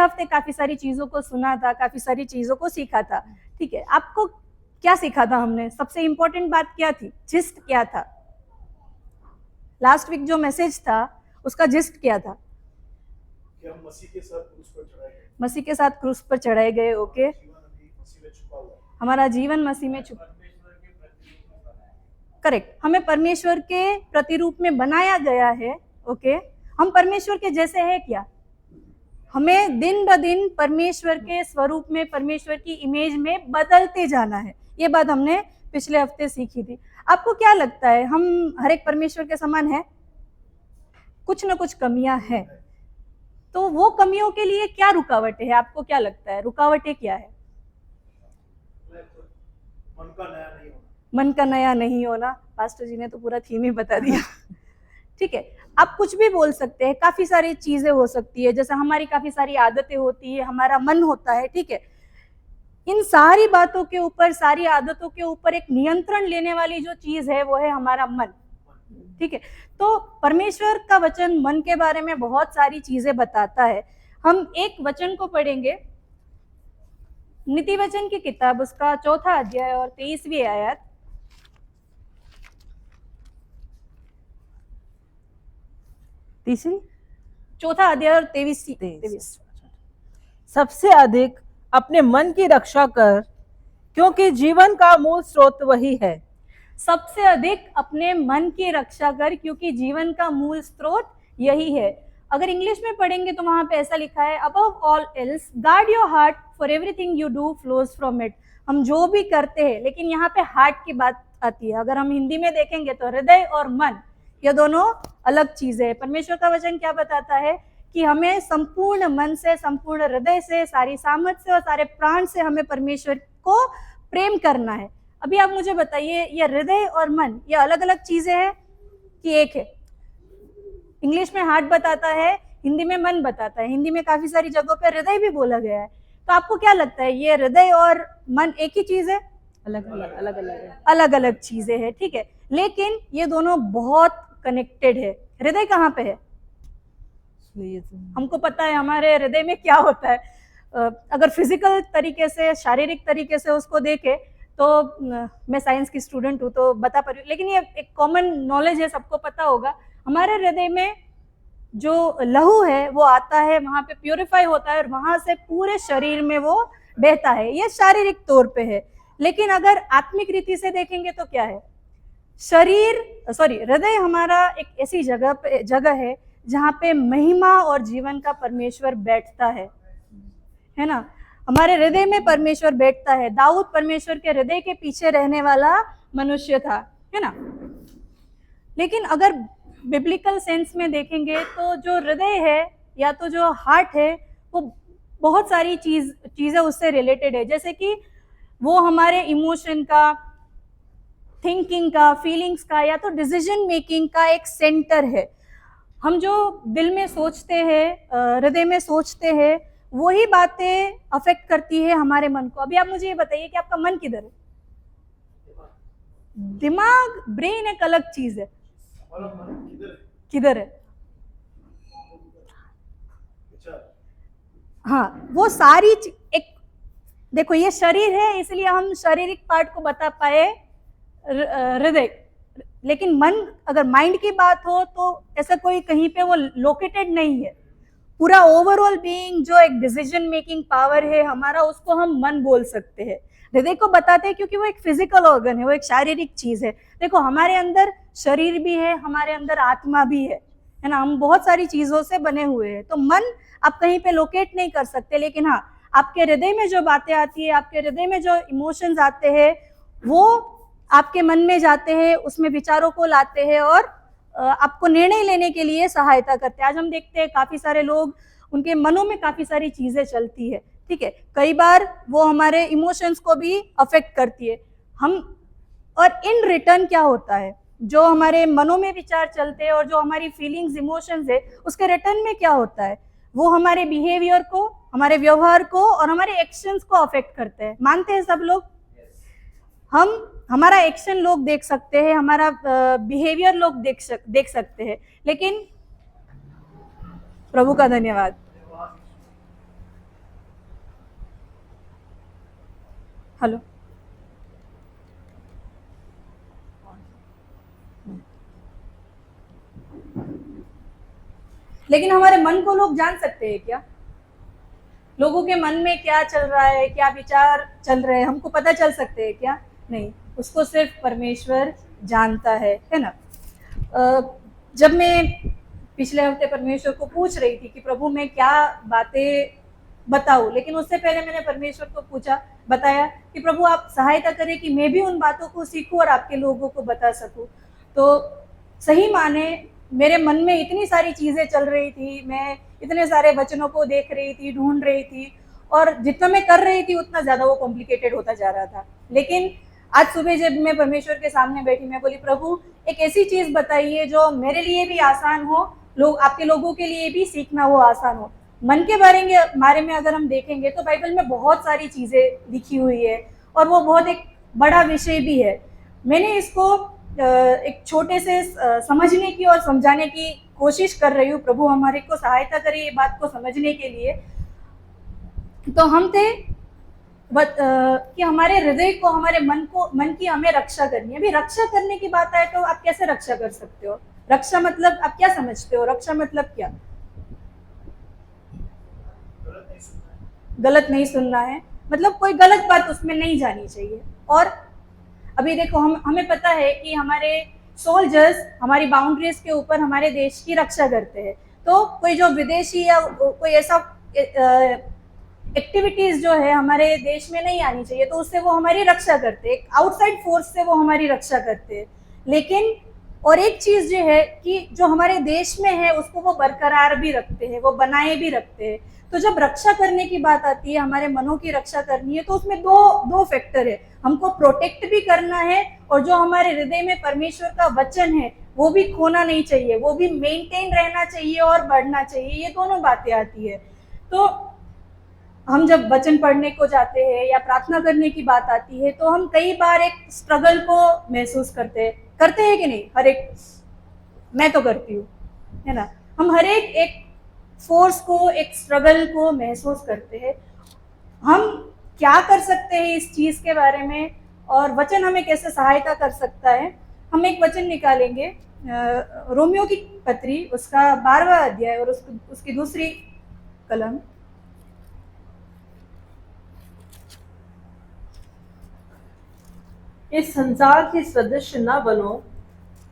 हफ्ते काफी सारी चीजों को सुना था, काफी सारी चीजों को सीखा था, ठीक है। आपको क्या सीखा था हमने? सबसे इंपॉर्टेंट बात क्या थी? जिस्ट क्या था? लास्ट वीक जो मैसेज था उसका जिस्ट क्या था? कि हम मसीह के साथ क्रूस पर चढ़ाए गए। मसीह के साथ क्रूस पर चढ़ाए गए। ओके, हमारा जीवन मसीह में छुपा, करेक्ट, हमें परमेश्वर के प्रतिरूप में बनाया गया है। ओके, हम परमेश्वर के जैसे हैं क्या? हमें दिन ब दिन परमेश्वर के स्वरूप में, परमेश्वर की इमेज में बदलते जाना है। ये बात हमने पिछले हफ्ते सीखी थी। आपको क्या लगता है, हम हर एक परमेश्वर के समान है? कुछ ना कुछ कमियां हैं। तो वो कमियों के लिए क्या रुकावटें है? आपको क्या लगता है रुकावटें क्या है? मन का नया नहीं होना। पास्टर जी ने तो पूरा थीम ही बता दिया। ठीक है, आप कुछ भी बोल सकते हैं, काफी सारी चीजें हो सकती है, जैसे हमारी काफी सारी आदतें होती है, हमारा मन होता है, ठीक है। इन सारी बातों के ऊपर, सारी आदतों के ऊपर एक नियंत्रण लेने वाली जो चीज है वो है हमारा मन, ठीक है। तो परमेश्वर का वचन मन के बारे में बहुत सारी चीजें बताता है। हम एक वचन को पढ़ेंगे, नीति वचन की किताब, उसका 4 अध्याय और 23वीं आयत। तीसरी 4 अध्याय और 23। सबसे अधिक अपने मन की रक्षा कर, क्योंकि जीवन का मूल स्रोत वही है। सबसे अधिक अपने मन की रक्षा कर, क्योंकि जीवन का मूल स्रोत यही है। अगर इंग्लिश में पढ़ेंगे तो वहां पे ऐसा लिखा है, above all else guard your heart for everything you do flows from it. हम जो भी करते हैं, लेकिन यहाँ पे हार्ट की बात आती है। अगर हम हिंदी में देखेंगे तो हृदय और मन, ये दोनों अलग चीजें हैं। परमेश्वर का वचन क्या बताता है कि हमें संपूर्ण मन से, संपूर्ण हृदय से, सारी सामर्थ से और सारे प्राण से हमें परमेश्वर को प्रेम करना है। अभी आप मुझे बताइए, ये हृदय और मन ये अलग अलग चीजें हैं कि एक है? इंग्लिश में हार्ट बताता है, हिंदी में मन बताता है, हिंदी में काफी सारी जगहों पे हृदय भी बोला गया है। तो आपको क्या लगता है, ये हृदय और मन एक ही चीज है? अलग अलग चीजें हैं, ठीक है, लेकिन ये दोनों बहुत कनेक्टेड है। हृदय कहाँ पे है? हमको पता है हमारे हृदय में क्या होता है। अगर फिजिकल तरीके से, शारीरिक तरीके से उसको देखे तो मैं साइंस की स्टूडेंट हूँ तो बता पा रही हूँ, लेकिन ये एक कॉमन नॉलेज है, सबको पता होगा। हमारे हृदय में जो लहू है वो आता है, वहां पे प्यूरिफाई होता है और वहां से पूरे शरीर में वो बहता है। ये शारीरिक तौर पे है। लेकिन अगर आत्मिक रीति से देखेंगे तो क्या है? हृदय हमारा एक ऐसी जगह है जहाँ पे महिमा और जीवन का परमेश्वर बैठता है ना। हमारे हृदय में परमेश्वर बैठता है। दाऊद परमेश्वर के हृदय के पीछे रहने वाला मनुष्य था, है ना। लेकिन अगर बिब्लिकल सेंस में देखेंगे तो जो हृदय है या तो जो हार्ट है वो बहुत सारी चीजें उससे रिलेटेड है। जैसे कि वो हमारे इमोशन का, थिंकिंग का, फीलिंग्स का या तो डिसीजन मेकिंग का एक सेंटर है। हम जो दिल में सोचते हैं, हृदय में सोचते हैं, वही बातें अफेक्ट करती है हमारे मन को। अभी आप मुझे ये बताइए कि आपका मन किधर है? दिमाग, ब्रेन एक अलग चीज है। किधर है? हाँ, वो सारी एक, देखो ये शरीर है इसलिए हम शारीरिक पार्ट को बता पाए हृदय, लेकिन मन, अगर माइंड की बात हो तो ऐसा कोई कहीं पे वो लोकेटेड नहीं है। पूरा ओवरऑल बीइंग जो एक डिसीजन मेकिंग पावर है हमारा, उसको हम मन बोल सकते हैं। हृदय को बताते हैं क्योंकि वो एक फिजिकल ऑर्गन है, वो एक शारीरिक चीज है। देखो हमारे अंदर शरीर भी है, हमारे अंदर आत्मा भी है ना। हम बहुत सारी चीजों से बने हुए हैं। तो मन आप कहीं पे लोकेट नहीं कर सकते, लेकिन हाँ, आपके हृदय में जो बातें आती है, आपके हृदय में जो इमोशंस आते हैं, वो आपके मन में जाते हैं, उसमें विचारों को लाते हैं और आपको निर्णय लेने के लिए सहायता करते हैं। आज हम देखते हैं काफी सारे लोग, उनके मनों में काफी सारी चीजें चलती है, ठीक है। कई बार वो हमारे इमोशंस को भी अफेक्ट करती है। हम, और इन रिटर्न क्या होता है, जो हमारे मनों में विचार चलते हैं और जो हमारी फीलिंग्स, इमोशंस है, उसके रिटर्न में क्या होता है, वो हमारे बिहेवियर को, हमारे व्यवहार को और हमारे एक्शंस को अफेक्ट करते हैं। मानते हैं सब लोग? हमारा एक्शन लोग देख सकते हैं, हमारा बिहेवियर लोग देख सकते हैं, लेकिन प्रभु का धन्यवाद, हेलो, लेकिन हमारे मन को लोग जान सकते हैं क्या? लोगों के मन में क्या चल रहा है, क्या विचार चल रहे हैं, हमको पता चल सकते हैं क्या? नहीं, उसको सिर्फ परमेश्वर जानता है ना। जब मैं पिछले हफ्ते परमेश्वर को पूछ रही थी कि प्रभु मैं क्या बातें बताऊं, लेकिन उससे पहले मैंने परमेश्वर को बताया कि प्रभु आप सहायता करें कि मैं भी उन बातों को सीखूं और आपके लोगों को बता सकूं। तो सही माने मेरे मन में इतनी सारी चीज़ें चल रही थी, मैं इतने सारे वचनों को देख रही थी, ढूंढ रही थी, और जितना मैं कर रही थी उतना ज़्यादा वो कॉम्प्लिकेटेड होता जा रहा था। लेकिन आज सुबह जब मैं परमेश्वर के सामने बैठी, मैं बोली प्रभु एक ऐसी चीज़ बताइए जो मेरे लिए भी आसान हो, आपके लोगों के लिए भी सीखना वो आसान हो। मन के बारे में अगर हम देखेंगे तो बाइबल में बहुत सारी चीज़ें लिखी हुई है और वो बहुत एक बड़ा विषय भी है। मैंने इसको एक छोटे से समझने की और समझाने की कोशिश कर रही हूँ। प्रभु हमारे को सहायता करे ये बात को समझने के लिए। तो हम थे कि हमारे हृदय को, हमारे मन की हमें रक्षा करनी है। अभी रक्षा करने की बात आए तो आप कैसे रक्षा कर सकते हो? रक्षा मतलब आप क्या समझते हो? रक्षा मतलब क्या? गलत नहीं सुनना है, मतलब कोई गलत बात उसमें नहीं जानी चाहिए। और अभी देखो हमें पता है कि हमारे सोल्जर्स हमारी बाउंड्रीज के ऊपर हमारे देश की रक्षा करते हैं। तो कोई जो विदेशी या कोई ऐसा एक्टिविटीज जो है हमारे देश में नहीं आनी चाहिए, तो उससे वो हमारी रक्षा करते हैं, आउटसाइड फोर्स से वो हमारी रक्षा करते हैं। लेकिन और एक चीज जो है कि जो हमारे देश में है उसको वो बरकरार भी रखते हैं, वो बनाए भी रखते हैं। तो जब रक्षा करने की बात आती है, हमारे मनों की रक्षा करनी है, तो उसमें दो फैक्टर है। हमको प्रोटेक्ट भी करना है और जो हमारे हृदय में परमेश्वर का वचन है वो भी खोना नहीं चाहिए, वो भी मेंटेन रहना चाहिए और बढ़ना चाहिए। ये दोनों बातें आती है। तो हम जब वचन पढ़ने को जाते हैं या प्रार्थना करने की बात आती है तो हम कई बार एक स्ट्रगल को महसूस करते हैं कि नहीं? हर एक, मैं तो करती हूँ, है ना। हम हर एक फोर्स को, एक स्ट्रगल को महसूस करते हैं। हम क्या कर सकते हैं इस चीज के बारे में और वचन हमें कैसे सहायता कर सकता है? हम एक वचन निकालेंगे, रोमियो की पत्री, उसका 12वां अध्याय और उसकी दूसरी कलम। इस संसार के सदृश न बनो,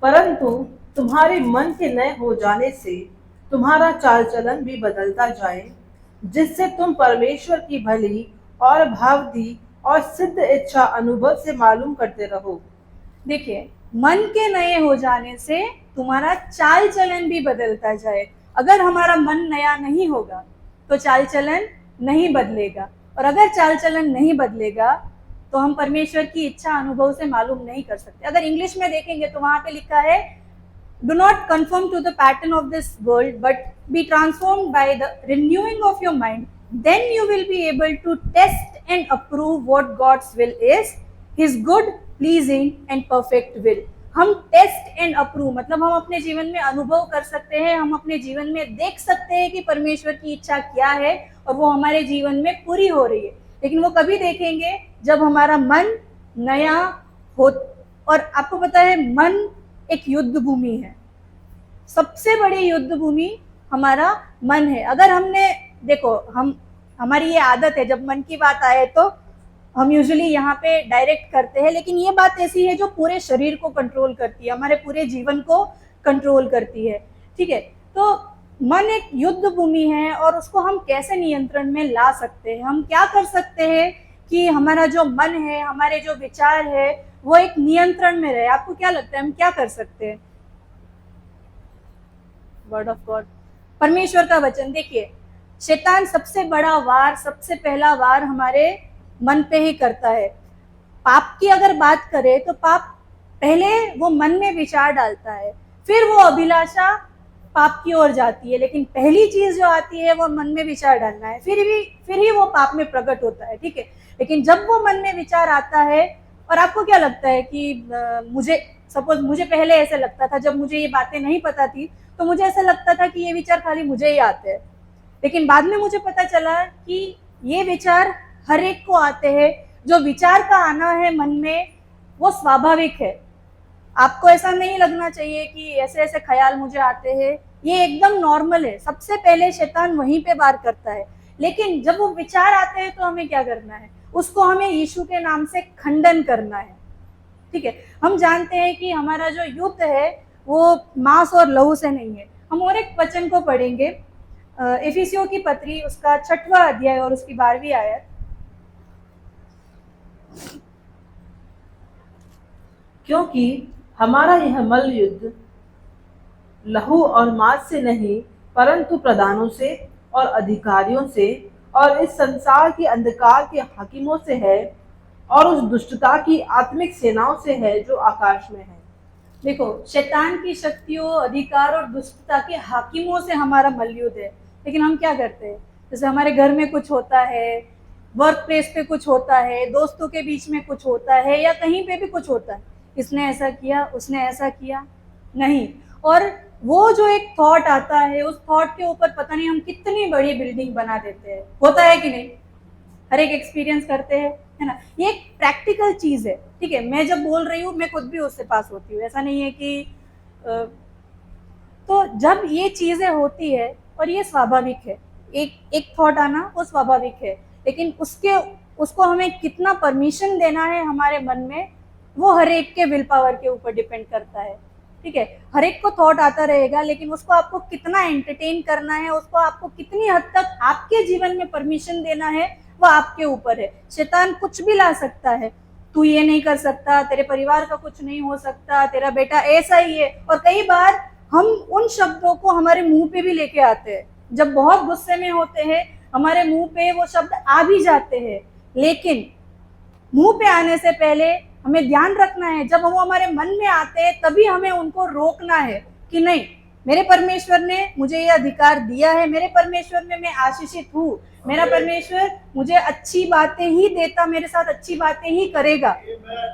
परंतु तुम्हारे मन के नए हो जाने से तुम्हारा चाल चलन भी बदलता जाए, जिससे तुम परमेश्वर की भली और भावदी और सिद्ध इच्छा अनुभव से मालूम करते रहो। देखिए, मन के नए हो जाने से तुम्हारा चाल चलन भी बदलता जाए। अगर हमारा मन नया नहीं होगा तो चाल चलन नहीं बदलेगा, और अगर चाल चलन नहीं बदलेगा तो हम परमेश्वर की इच्छा अनुभव से मालूम नहीं कर सकते। अगर इंग्लिश में देखेंगे तो वहां पे लिखा है, do not confirm to the pattern of this world but be transformed by the renewing of your mind, then you will be able to test and approve what God's will is, his good, pleasing and perfect will. हम test and approve मतलब हम अपने जीवन में अनुभव कर सकते हैं, हम अपने जीवन में देख सकते हैं कि परमेश्वर की इच्छा क्या है और वो हमारे जीवन में पूरी हो रही है। लेकिन वो कभी देखेंगे जब हमारा मन नया हो। और आपको पता है, मन एक युद्ध भूमि है, सबसे बड़ी युद्ध भूमि हमारा मन है। अगर हमने, देखो, हमारी ये आदत है जब मन की बात आए तो हम यूजुअली यहाँ पे डायरेक्ट करते हैं, लेकिन ये बात ऐसी है जो पूरे शरीर को कंट्रोल करती है, हमारे पूरे जीवन को कंट्रोल करती है। ठीक है, तो मन एक युद्ध भूमि है और उसको हम कैसे नियंत्रण में ला सकते हैं? हम क्या कर सकते हैं कि हमारा जो मन है, हमारे जो विचार है, वो एक नियंत्रण में रहे? आपको क्या लगता है हम क्या कर सकते हैं? वर्ड ऑफ गॉड, परमेश्वर का वचन। देखिए, शैतान सबसे बड़ा वार, सबसे पहला वार हमारे मन पे ही करता है। पाप की अगर बात करें तो पाप पहले वो मन में विचार डालता है, फिर वो अभिलाषा पाप की ओर जाती है, लेकिन पहली चीज जो आती है वो मन में विचार डालना है, फिर ही वो पाप में प्रकट होता है। ठीक है, लेकिन जब वो मन में विचार आता है, और आपको क्या लगता है कि मुझे पहले ऐसे लगता था, जब मुझे ये बातें नहीं पता थी तो मुझे ऐसा लगता था कि ये विचार खाली मुझे ही आते हैं, लेकिन बाद में मुझे पता चला कि ये विचार हर एक को आते हैं। जो विचार का आना है मन में वो स्वाभाविक है। आपको ऐसा नहीं लगना चाहिए कि ऐसे ऐसे ख्याल मुझे आते हैं, ये एकदम नॉर्मल है। सबसे पहले शैतान वहीं पे वार करता है, लेकिन जब वो विचार आते हैं तो हमें क्या करना है, उसको हमें यीशु के नाम से खंडन करना है। ठीक है, हम जानते हैं कि हमारा जो युद्ध है वो मांस और लहू से नहीं है। हम और एक वचन को पढ़ेंगे, इफिसियों की पत्री उसका 6वां अध्याय और उसकी 12वीं आयत। क्योंकि हमारा यह मल्ल युद्ध लहू और मांस से नहीं, परंतु प्रधानों से और अधिकारियों से और इस संसार के अंधकार के हाकिमों से है, और उस दुष्टता की आत्मिक सेनाओं से है जो आकाश में है। देखो, शैतान की शक्तियों, अधिकार और दुष्टता के हाकिमों से हमारा मल्लयुद्ध है। लेकिन हम क्या करते हैं, जैसे हमारे घर में कुछ होता है, वर्क प्लेस पे कुछ होता है, दोस्तों के बीच में कुछ होता है, या कहीं पे भी कुछ होता है, इसने ऐसा किया, उसने ऐसा किया, नहीं। और वो जो एक थॉट आता है, उस थॉट के ऊपर पता नहीं हम कितनी बड़ी बिल्डिंग बना देते हैं। होता है कि नहीं? हर एक एक्सपीरियंस करते हैं, है ना। ये एक प्रैक्टिकल चीज है। ठीक है, मैं जब बोल रही हूँ मैं खुद भी उससे पास होती हूँ, ऐसा नहीं है कि तो जब ये चीजें होती है, और ये स्वाभाविक है, एक थॉट आना वो स्वाभाविक है, लेकिन उसको हमें कितना परमिशन देना है हमारे मन में, वो हर एक के विल पावर के ऊपर डिपेंड करता है। ठीक है, हर एक को थॉट आता रहेगा, लेकिन उसको आपको कितना एंटरटेन करना है, उसको आपको कितनी हद तक आपके जीवन में परमिशन देना है, वो आपके ऊपर है। शैतान कुछ भी ला सकता है, तू ये नहीं कर सकता, तेरे परिवार का कुछ नहीं हो सकता, तेरा बेटा ऐसा ही है। और कई बार हम उन शब्दों को हमारे मुंह पे भी लेके आते हैं। जब बहुत गुस्से में होते हैं, हमारे मुंह पे वो शब्द आ भी जाते हैं, लेकिन मुंह पे आने से पहले हमें ध्यान रखना है, जब वो हमारे मन में आते हैं तभी हमें उनको रोकना है कि नहीं, मेरे परमेश्वर ने मुझे ये अधिकार दिया है, मेरे परमेश्वर में मैं आशीषित हूँ, मेरा परमेश्वर मुझे अच्छी बातें ही देता, मेरे साथ अच्छी बातें ही करेगा।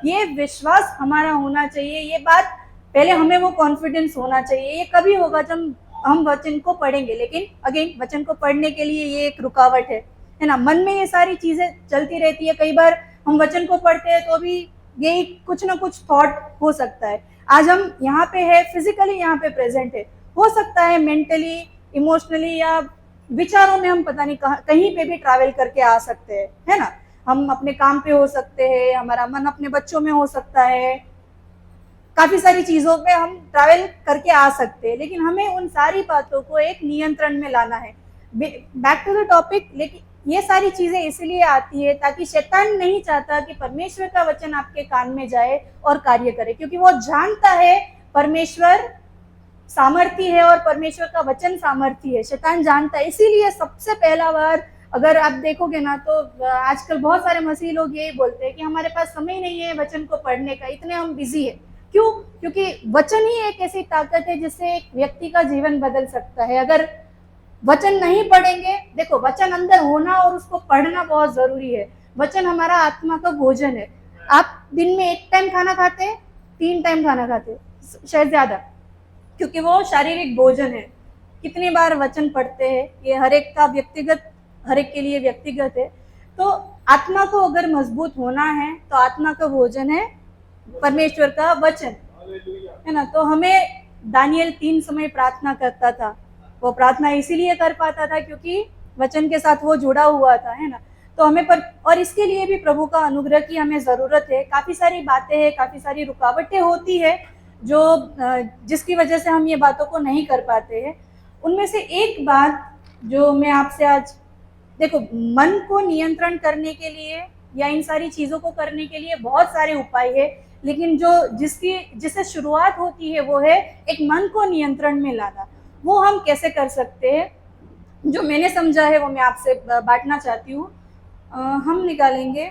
ये विश्वास हमारा होना चाहिए, ये बात पहले हमें वो कॉन्फिडेंस होना चाहिए। ये कभी होगा जब हम वचन को पढ़ेंगे, लेकिन अगेन वचन को पढ़ने के लिए ये एक रुकावट है ना। मन में ये सारी चीजें चलती रहती है, कई बार हम वचन को पढ़ते हैं तो भी यही कुछ ना कुछ थॉट हो सकता है। आज हम यहाँ पे है, फिजिकली यहाँ पे प्रेजेंट है, हो सकता है मेंटली, इमोशनली या विचारों में हम पता नहीं कहीं पे भी ट्रैवल करके आ सकते हैं, है ना। हम अपने काम पे हो सकते हैं, हमारा मन अपने बच्चों में हो सकता है, काफी सारी चीजों पे हम ट्रैवल करके आ सकते हैं, लेकिन हमें उन सारी बातों को एक नियंत्रण में लाना है। बैक टू द टॉपिक, लेकिन ये सारी चीजें इसलिए आती है ताकि शैतान नहीं चाहता कि परमेश्वर का वचन आपके कान में जाए और कार्य करे, क्योंकि वो जानता है परमेश्वर सामर्थी है और परमेश्वर का वचन सामर्थी है। शैतान जानता है, इसीलिए सबसे पहला बार अगर आप देखोगे ना, तो आजकल बहुत सारे मसीह लोग यही बोलते हैं कि हमारे पास समय नहीं है वचन को पढ़ने का, इतने हम बिजी है। क्यों? क्योंकि वचन ही एक ऐसी ताकत है जिससे एक व्यक्ति का जीवन बदल सकता है। अगर वचन नहीं पढ़ेंगे, देखो वचन अंदर होना और उसको पढ़ना बहुत जरूरी है। वचन हमारा आत्मा का भोजन है। आप दिन में 1 टाइम खाना खाते हैं, 3 टाइम खाना खाते हैं, शायद ज्यादा, क्योंकि वो शारीरिक भोजन है। कितनी बार वचन पढ़ते हैं, ये हर एक का व्यक्तिगत, हर एक के लिए व्यक्तिगत है। तो आत्मा को अगर मजबूत होना है तो आत्मा का भोजन है परमेश्वर का वचन, है ना। तो हमें दानियल 3 समय प्रार्थना करता था, वो प्रार्थना इसीलिए कर पाता था क्योंकि वचन के साथ वो जुड़ा हुआ था, है ना। तो हमें और इसके लिए भी प्रभु का अनुग्रह की हमें जरूरत है। काफी सारी बातें हैं, काफी सारी रुकावटें होती है जो जिसकी वजह से हम ये बातों को नहीं कर पाते हैं। उनमें से एक बात जो मैं आपसे आज, देखो मन को नियंत्रण करने के लिए या इन सारी चीजों को करने के लिए बहुत सारे उपाय है, लेकिन जिससे शुरुआत होती है वो है एक मन को नियंत्रण में लाना। वो हम कैसे कर सकते हैं, जो मैंने समझा है वो मैं आपसे बांटना चाहती हूँ। हम निकालेंगे,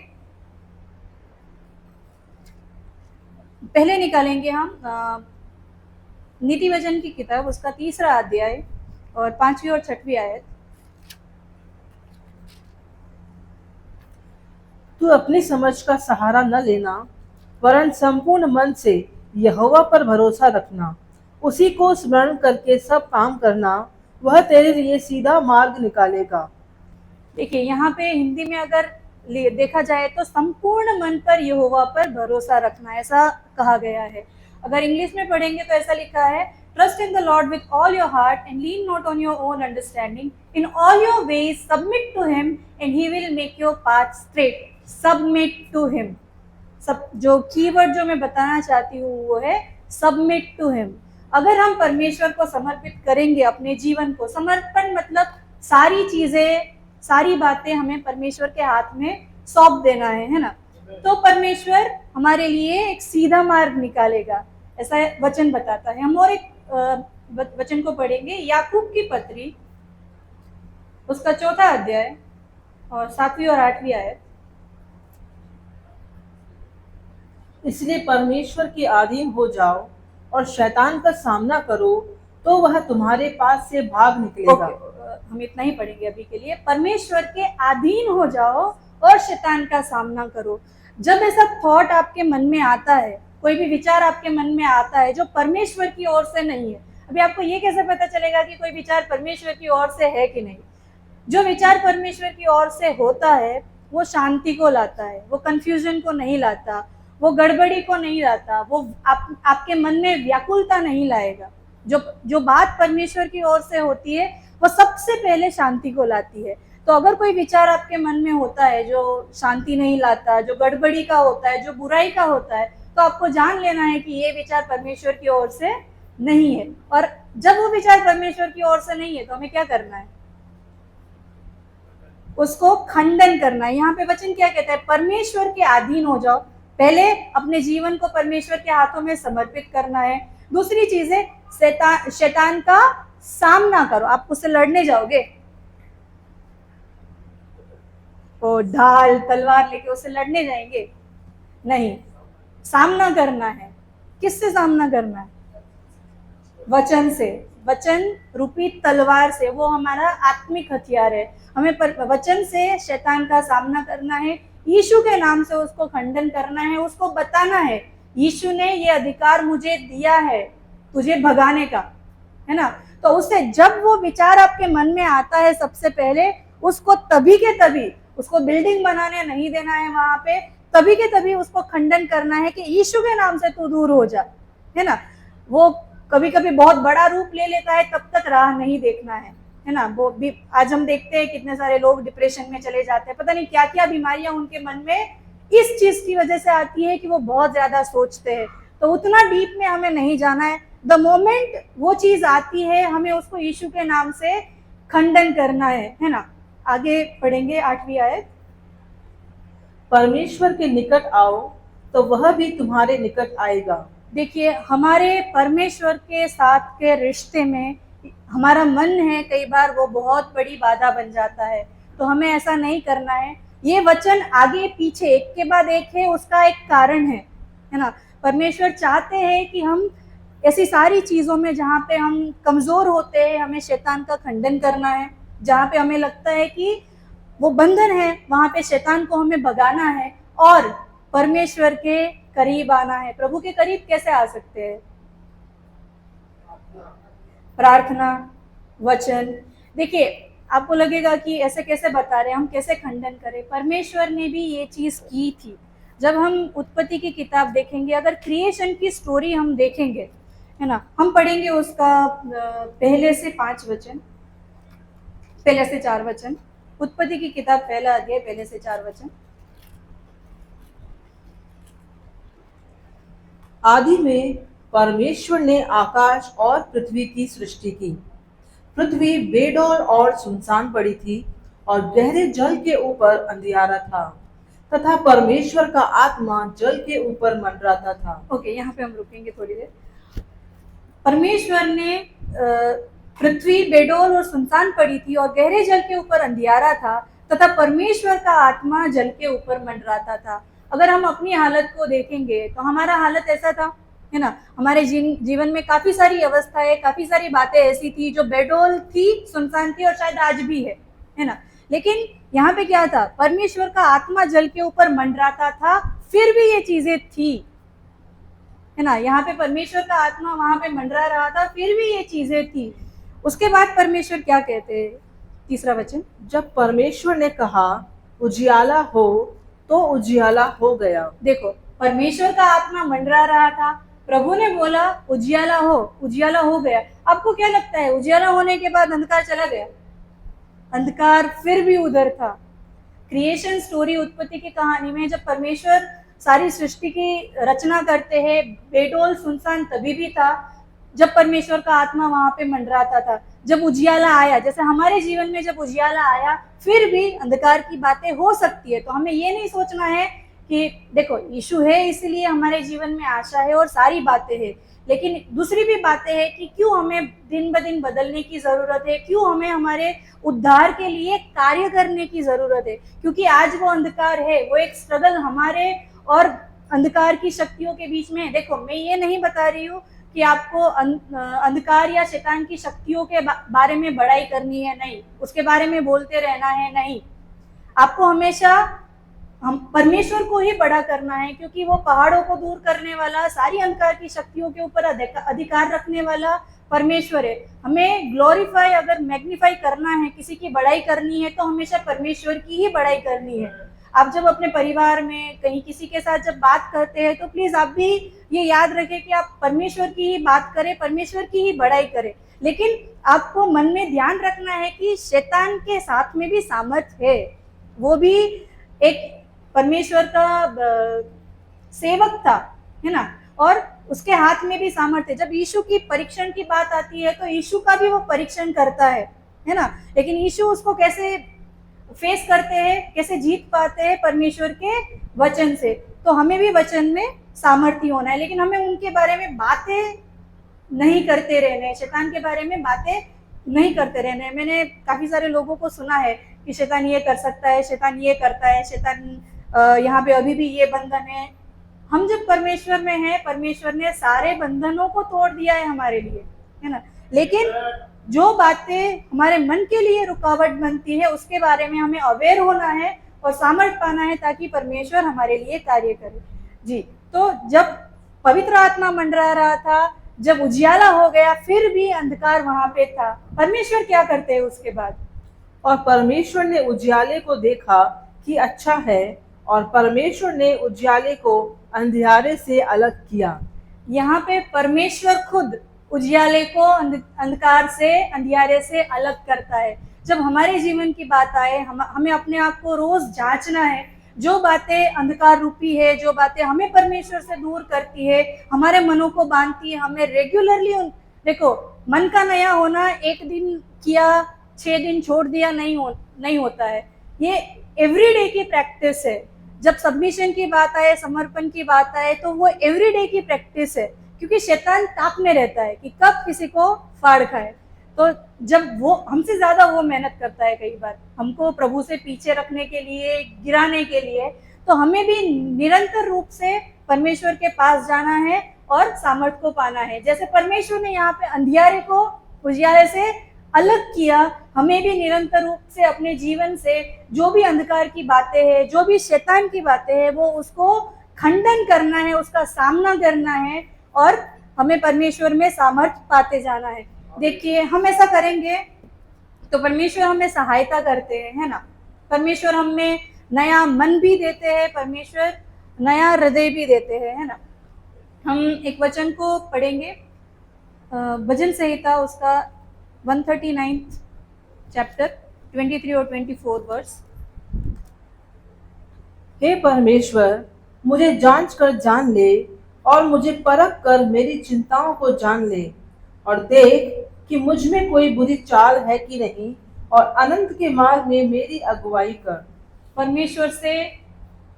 पहले निकालेंगे हम नीति वचन की किताब, उसका 3रा अध्याय और 5वीं और 6वीं आयत। तू अपनी समझ का सहारा न लेना, वरन संपूर्ण मन से यहोवा पर भरोसा रखना, उसी को स्मरण करके सब काम करना, वह तेरे लिए सीधा मार्ग निकालेगा। देखिए यहाँ पे हिंदी में अगर लिए देखा जाए तो संपूर्ण मन पर यहोवा पर भरोसा रखना, ऐसा कहा गया है। अगर इंग्लिश में पढ़ेंगे तो ऐसा लिखा है, trust in the Lord with all your heart and lean not on your own understanding, in all your ways submit to him and he will make your path straight. Submit to him, सब जो keyword जो मैं बताना चाहती हूँ वो है submit to him. अगर हम परमेश्वर को समर्पित करेंगे, अपने जीवन को, समर्पण मतलब सारी चीजें, सारी बातें हमें परमेश्वर के हाथ में सौंप देना है ना, तो परमेश्वर हमारे लिए एक सीधा मार्ग निकालेगा, ऐसा वचन बताता है। हम और एक वचन को पढ़ेंगे, याकूब की पत्री उसका 4 अध्याय और 7वीं और 8वीं आयत। इसलिए परमेश्वर के अधीन हो जाओ और शैतान का सामना करो, तो वह तुम्हारे पास से भाग निकलेगा। हम इतना ही पढ़ेंगे अभी के लिए। परमेश्वर के अधीन हो जाओ और शैतान का सामना करो। जब ऐसा थॉट आपके मन में आता है, कोई भी विचार आपके मन में आता है जो परमेश्वर की ओर से नहीं है, अभी आपको ये कैसे पता चलेगा कि कोई विचार परमेश्वर की ओर से है कि नहीं? जो विचार परमेश्वर की ओर से होता है वो शांति को लाता है, वो कंफ्यूजन को नहीं लाता, वो गड़बड़ी को नहीं लाता, वो आपके मन में व्याकुलता नहीं लाएगा। जो बात परमेश्वर की ओर से होती है वो सबसे पहले शांति को लाती है। तो अगर कोई विचार आपके मन में होता है जो शांति नहीं लाता, जो गड़बड़ी का होता है, जो बुराई का होता है, तो आपको जान लेना है कि ये विचार परमेश्वर की ओर से नहीं है। और जब वो विचार परमेश्वर की ओर से नहीं है तो हमें क्या करना है? उसको खंडन करना है। यहाँ पे वचन क्या कहता है? परमेश्वर के अधीन हो जाओ। पहले अपने जीवन को परमेश्वर के हाथों में समर्पित करना है। दूसरी चीज है शैतान का सामना करो। आप उससे लड़ने जाओगे, वो ढाल तलवार लेके उससे लड़ने जाएंगे? नहीं, सामना करना है। किससे सामना करना है? वचन से, वचन रूपी तलवार से। वो हमारा आत्मिक हथियार है। हमें वचन से शैतान का सामना करना है, यीशु के नाम से उसको खंडन करना है, उसको बताना है यीशु ने ये अधिकार मुझे दिया है तुझे भगाने का, है ना। तो उससे जब वो विचार आपके मन में आता है, सबसे पहले उसको तभी के तभी, उसको बिल्डिंग बनाने नहीं देना है वहां पे, तभी के तभी उसको खंडन करना है कि यीशु के नाम से तू दूर हो जा, है ना। वो कभी कभी बहुत बड़ा रूप ले लेता है, तब तक राह नहीं देखना है ना। वो भी आज हम देखते हैं कितने सारे लोग डिप्रेशन में चले जाते हैं, पता नहीं क्या क्या बीमारियां उनके मन में इस चीज की वजह से आती है कि वो बहुत ज्यादा सोचते हैं। तो उतना डीप में हमें नहीं जाना है। द मोमेंट वो चीज आती है, हमें उसको यीशु के नाम से खंडन करना है ना। आगे पढ़ेंगे 8वीं आयत। परमेश्वर के निकट आओ तो वह भी तुम्हारे निकट आएगा। देखिए, हमारे परमेश्वर के साथ के रिश्ते में हमारा मन है, कई बार वो बहुत बड़ी बाधा बन जाता है। तो हमें ऐसा नहीं करना है। ये वचन आगे पीछे एक के बाद एक है, उसका एक कारण है ना। परमेश्वर चाहते हैं कि हम ऐसी सारी चीजों में जहाँ पे हम कमजोर होते हैं, हमें शैतान का खंडन करना है। जहाँ पे हमें लगता है कि वो बंधन है, वहां पे शैतान को हमें भगाना है और परमेश्वर के करीब आना है। प्रभु के करीब कैसे आ सकते हैं? प्रार्थना, वचन। देखिए, आपको लगेगा कि ऐसे कैसे बता रहे हैं, हम कैसे खंडन करें? परमेश्वर ने भी ये चीज की थी। जब हम उत्पत्ति की किताब देखेंगे, अगर क्रिएशन की स्टोरी हम देखेंगे, है ना, हम पढ़ेंगे उसका पहले से 5 वचन, पहले से 4 वचन। उत्पत्ति की किताब 1 अध्याय पहले से 4 वचन। आदि में परमेश्वर ने आकाश और पृथ्वी की सृष्टि की। पृथ्वी बेडौल और सुनसान पड़ी थी और गहरे जल के ऊपर अंधियारा था तथा परमेश्वर का आत्मा जल के ऊपर मंडराता था। ओके, यहाँ पे हम रुकेंगे थोड़ी देर। परमेश्वर ने पृथ्वी बेडौल और सुनसान पड़ी थी और गहरे जल के ऊपर अंधियारा था तथा परमेश्वर का आत्मा जल के ऊपर मंडराता था। अगर हम अपनी हालत को देखेंगे तो हमारा हालत ऐसा था, है ना। हमारे जीवन में काफी सारी अवस्थाएं, काफी सारी बातें ऐसी थी जो बेडौल थी, सुनसान थी और शायद आज भी है ना। लेकिन यहाँ पे क्या था? परमेश्वर का आत्मा जल के ऊपर मंडराता था, फिर भी ये चीजें थी, है ना। यहाँ पे परमेश्वर का आत्मा वहां पे मंडरा रहा था, फिर भी ये चीजें थी। उसके बाद परमेश्वर क्या कहते हैं? 3रा वचन। जब परमेश्वर ने कहा उजियाला हो तो उजियाला हो गया। देखो, परमेश्वर का आत्मा मंडरा रहा था, प्रभु ने बोला उजियाला हो गया। आपको क्या लगता है, उजियाला होने के बाद अंधकार चला गया? अंधकार फिर भी उधर था। क्रिएशन स्टोरी, उत्पत्ति की कहानी में जब परमेश्वर सारी सृष्टि की रचना करते हैं, बेडोल सुनसान तभी भी था जब परमेश्वर का आत्मा वहां पे मंडराता था। जब उजियाला आया, जैसे हमारे जीवन में जब उजियाला आया, फिर भी अंधकार की बातें हो सकती है। तो हमें ये नहीं सोचना है कि देखो यीशु है इसलिए हमारे जीवन में आशा है और सारी बातें हैं, लेकिन दूसरी भी बातें हैं कि क्यों हमें दिन ब दिन बदलने की जरूरत है, क्यों हमें हमारे उद्धार के लिए कार्य करने की जरूरत है। क्योंकि आज वो अंधकार है, वो एक स्ट्रगल हमारे और अंधकार की शक्तियों के बीच में है। देखो, मैं ये नहीं बता रही हूँ कि आपको अंधकार या शैतान की शक्तियों के बारे में बड़ाई करनी है, नहीं, उसके बारे में बोलते रहना है, नहीं। आपको हमेशा हम परमेश्वर को ही बड़ा करना है, क्योंकि वो पहाड़ों को दूर करने वाला, सारी अंधकार की शक्तियों के ऊपर अधिकार रखने वाला परमेश्वर है। हमें ग्लोरीफाई, अगर मैग्नीफाई करना है, किसी की बड़ाई करनी है, तो हमेशा परमेश्वर की ही बड़ाई करनी है। आप जब अपने परिवार में कहीं किसी के साथ जब बात करते हैं, तो प्लीज आप भी ये याद रखें कि आप परमेश्वर की ही बात करें, परमेश्वर की ही बड़ाई करें। लेकिन आपको मन में ध्यान रखना है कि शैतान के साथ में भी सामर्थ्य है, वो भी एक परमेश्वर का सेवक था, है ना, और उसके हाथ में भी सामर्थ्य है। जब यीशु की परीक्षण की बात आती है, तो यीशु का भी वो परीक्षण करता है ना, लेकिन यीशु उसको कैसे फेस करते हैं, कैसे जीत पाते हैं? परमेश्वर के वचन से। तो हमें भी वचन में सामर्थ्य होना है, लेकिन हमें उनके बारे में बातें नहीं करते रहना है, शैतान के बारे में बातें नहीं करते रहना है। मैंने काफी सारे लोगों को सुना है कि शैतान ये कर सकता है, शैतान ये करता है, शैतान यहाँ पे अभी भी ये बंधन है। हम जब परमेश्वर में हैं, परमेश्वर ने सारे बंधनों को तोड़ दिया है हमारे लिए, है ना। लेकिन जो बातें हमारे मन के लिए रुकावट बनती है, उसके बारे में हमें अवेयर होना है और सामर्थ्य पाना है, ताकि परमेश्वर हमारे लिए कार्य करे। जी, तो जब पवित्र आत्मा मंडरा रहा था, जब उजियाला हो गया, फिर भी अंधकार वहां पे था, परमेश्वर क्या करते हैं उसके बाद? और परमेश्वर ने उजियाले को देखा कि अच्छा है, और परमेश्वर ने उजियाले को अंधियारे से अलग किया। यहाँ पे परमेश्वर खुद उजियाले को अंधकार से, अंधियारे से अलग करता है। जब हमारे जीवन की बात आए, हमें अपने आप को रोज जांचना है। जो बातें अंधकार रूपी है, जो बातें हमें परमेश्वर से दूर करती है, हमारे मनों को बांधती है, हमें रेगुलरली देखो, मन का नया होना एक दिन किया, 6 दिन छोड़ दिया नहीं होता है। ये एवरीडे की प्रैक्टिस है। जब सबमिशन की बात आए, समर्पण की बात आए, तो वो एवरीडे की प्रैक्टिस है, क्योंकि शैतान ताक में रहता है कि कब किसी को फाड़ खाए। तो जब वो हमसे ज्यादा वो मेहनत करता है कई बार हमको प्रभु से पीछे रखने के लिए, गिराने के लिए, तो हमें भी निरंतर रूप से परमेश्वर के पास जाना है और सामर्थ्य को पाना है। जैसे परमेश्वर ने यहाँ पे अंधियारे को उजियाले से अलग किया, हमें भी निरंतर रूप से अपने जीवन से जो भी अंधकार की बातें हैं, जो भी शैतान की बातें हैं, वो उसको खंडन करना है, उसका सामना करना है, और हमें परमेश्वर में सामर्थ्य पाते जाना है। देखिए, हम ऐसा करेंगे तो परमेश्वर हमें सहायता करते हैं, है ना। परमेश्वर हमें नया मन भी देते हैं, परमेश्वर नया हृदय भी देते हैं, है ना। हम एक वचन को पढ़ेंगे, भजन संहिता उसका 139 चैप्टर 23 और 24 वर्स। हे परमेश्वर, मुझे जांच कर जान ले, और मुझे परख कर मेरी चिंताओं को जान ले, और देख कि मुझ में कोई बुरी चाल है कि नहीं, और अनंत के मार्ग में मेरी अगुवाई कर।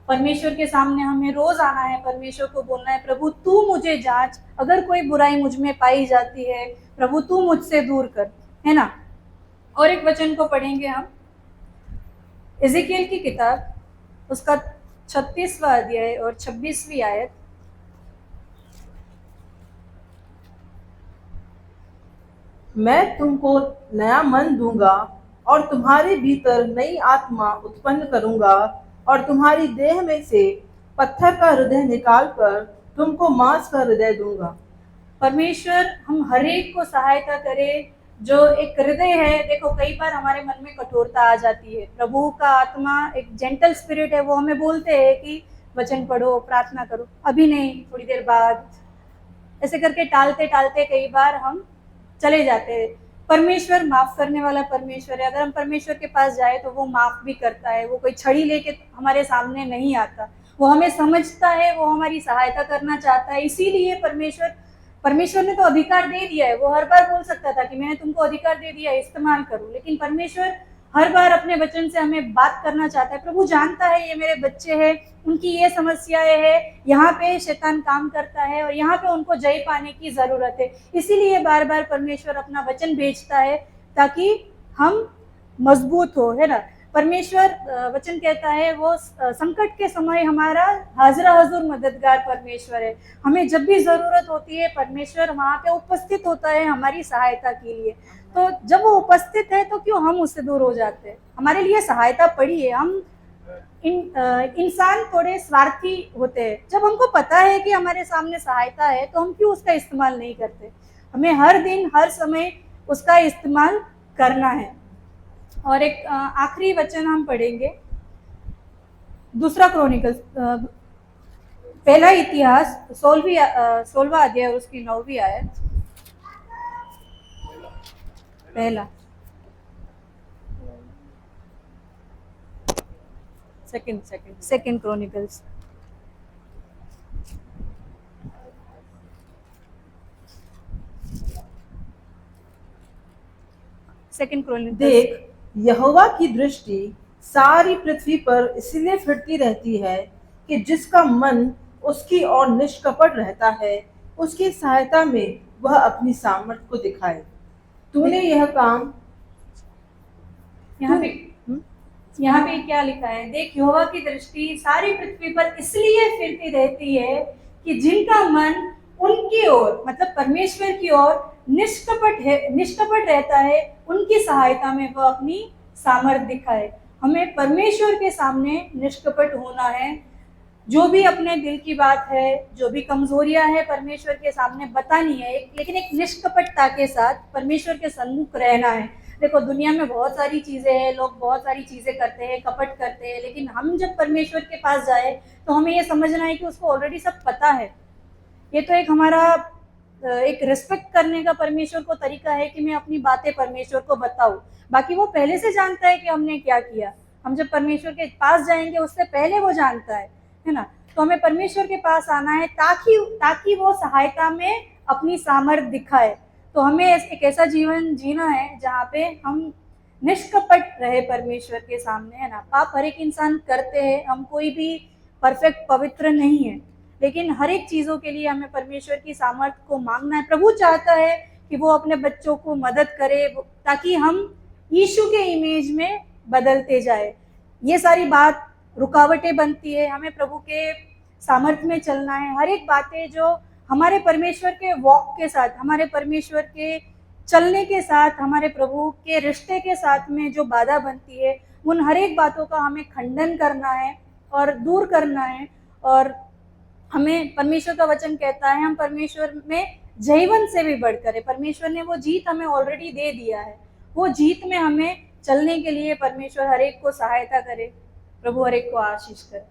परमेश्वर के सामने हमें रोज आना है, परमेश्वर को बोलना है, प्रभु तू मुझे जांच, अगर कोई बुराई मुझ में पाई जाती है, प्रभु तू मुझसे दूर कर, है ना। और एक वचन को पढ़ेंगे हम, इज़ेकियल की किताब उसका 36वां अध्याय और 26वीं आयत। मैं तुमको नया मन दूंगा, और तुम्हारे भीतर नई आत्मा उत्पन्न करूंगा, और तुम्हारी देह में से पत्थर का हृदय निकालकर तुमको मांस का हृदय दूंगा। परमेश्वर हम हर एक को सहायता करे जो एक हृदय है, देखो कई बार हमारे मन में कठोरता आ जाती है। प्रभु का आत्मा एक जेंटल स्पिरिट है, वो हमें बोलते हैं कि वचन पढ़ो, प्रार्थना करो, अभी नहीं, थोड़ी देर बाद, ऐसे करके टालते टालते कई बार हम चले जाते हैं। परमेश्वर माफ करने वाला परमेश्वर है। अगर हम परमेश्वर के पास जाए तो वो माफ भी करता है। वो कोई छड़ी लेके हमारे सामने नहीं आता, वो हमें समझता है, वो हमारी सहायता करना चाहता है। इसीलिए परमेश्वर ने तो अधिकार दे दिया है। वो हर बार बोल सकता था कि मैंने तुमको अधिकार दे दिया है, इस्तेमाल करो, लेकिन परमेश्वर हर बार अपने वचन से हमें बात करना चाहता है। प्रभु जानता है ये मेरे बच्चे हैं, उनकी ये समस्याएं हैं, यहाँ पे शैतान काम करता है और यहाँ पे उनको जय पाने की जरूरत है। इसीलिए बार बार परमेश्वर अपना वचन भेजता है ताकि हम मजबूत हो, है ना। परमेश्वर वचन कहता है वो संकट के समय हमारा हाजरा हजूर मददगार परमेश्वर है। हमें जब भी जरूरत होती है परमेश्वर वहाँ पे उपस्थित होता है हमारी सहायता के लिए। तो जब वो उपस्थित है तो क्यों हम उससे दूर हो जाते हैं? हमारे लिए सहायता पड़ी है। हम इंसान थोड़े स्वार्थी होते हैं। जब हमको पता है कि हमारे सामने सहायता है तो हम क्यों उसका इस्तेमाल नहीं करते? हमें हर दिन हर समय उसका इस्तेमाल करना है। और एक आखिरी वचन हम पढ़ेंगे, दूसरा क्रॉनिकल्स, पहला इतिहास 16वां अध्याय और उसकी 9वीं आयत। पहला सेकंड क्रॉनिकल्स, सेकंड क्रॉनिकल्स। देख, यहोवा की दृष्टि सारी पृथ्वी पर इसलिए फिरती रहती है कि जिसका मन उसकी ओर निष्कपट रहता है, उसकी सहायता में वह अपनी सामर्थ्य को दिखाए। तूने यह काम यहाँ पे क्या लिखा है? देख, यहोवा की दृष्टि सारी पृथ्वी पर इसलिए फिरती रहती है कि जिनका मन उनकी ओर, मतलब परमेश्वर की ओर निष्कपट रहता है, उनकी सहायता में वह अपनी सामर्थ दिखाए। हमें परमेश्वर के सामने निष्कपट होना है। जो भी अपने दिल की बात है, जो भी कमजोरियां है, परमेश्वर के सामने बतानी है, लेकिन एक निष्कपटता के साथ परमेश्वर के सम्मुख रहना है। देखो, दुनिया में बहुत सारी चीजें हैं, लोग बहुत सारी चीजें करते हैं, कपट करते हैं, लेकिन हम जब परमेश्वर के पास जाए तो हमें ये समझना है कि उसको ऑलरेडी सब पता है। ये तो एक हमारा एक रिस्पेक्ट करने का परमेश्वर को तरीका है कि मैं अपनी बातें परमेश्वर को बताऊं। बाकी वो पहले से जानता है कि हमने क्या किया। हम जब परमेश्वर के पास जाएंगे उससे पहले वो जानता है ना। तो हमें परमेश्वर के पास आना है ताकि वो सहायता में अपनी सामर्थ दिखाए। तो हमें एक ऐसा जीवन जीना है जहाँ पे हम निष्कपट रहे परमेश्वर के सामने, है ना। पाप हर एक इंसान करते हैं, हम कोई भी परफेक्ट पवित्र नहीं है, लेकिन हर एक चीज़ों के लिए हमें परमेश्वर की सामर्थ्य को मांगना है। प्रभु चाहता है कि वो अपने बच्चों को मदद करे ताकि हम यीशु के इमेज में बदलते जाए। ये सारी बात रुकावटें बनती है। हमें प्रभु के सामर्थ्य में चलना है। हर एक बातें जो हमारे परमेश्वर के वॉक के साथ, हमारे परमेश्वर के चलने के साथ, हमारे प्रभु के रिश्ते के साथ में जो बाधा बनती है, उन हर एक बातों का हमें खंडन करना है और दूर करना है। और हमें परमेश्वर का वचन कहता है हम परमेश्वर में जयवंत से भी बढ़कर है। परमेश्वर ने वो जीत हमें ऑलरेडी दे दिया है। वो जीत में हमें चलने के लिए परमेश्वर हर एक को सहायता करे। प्रभु हर एक को आशीष करे।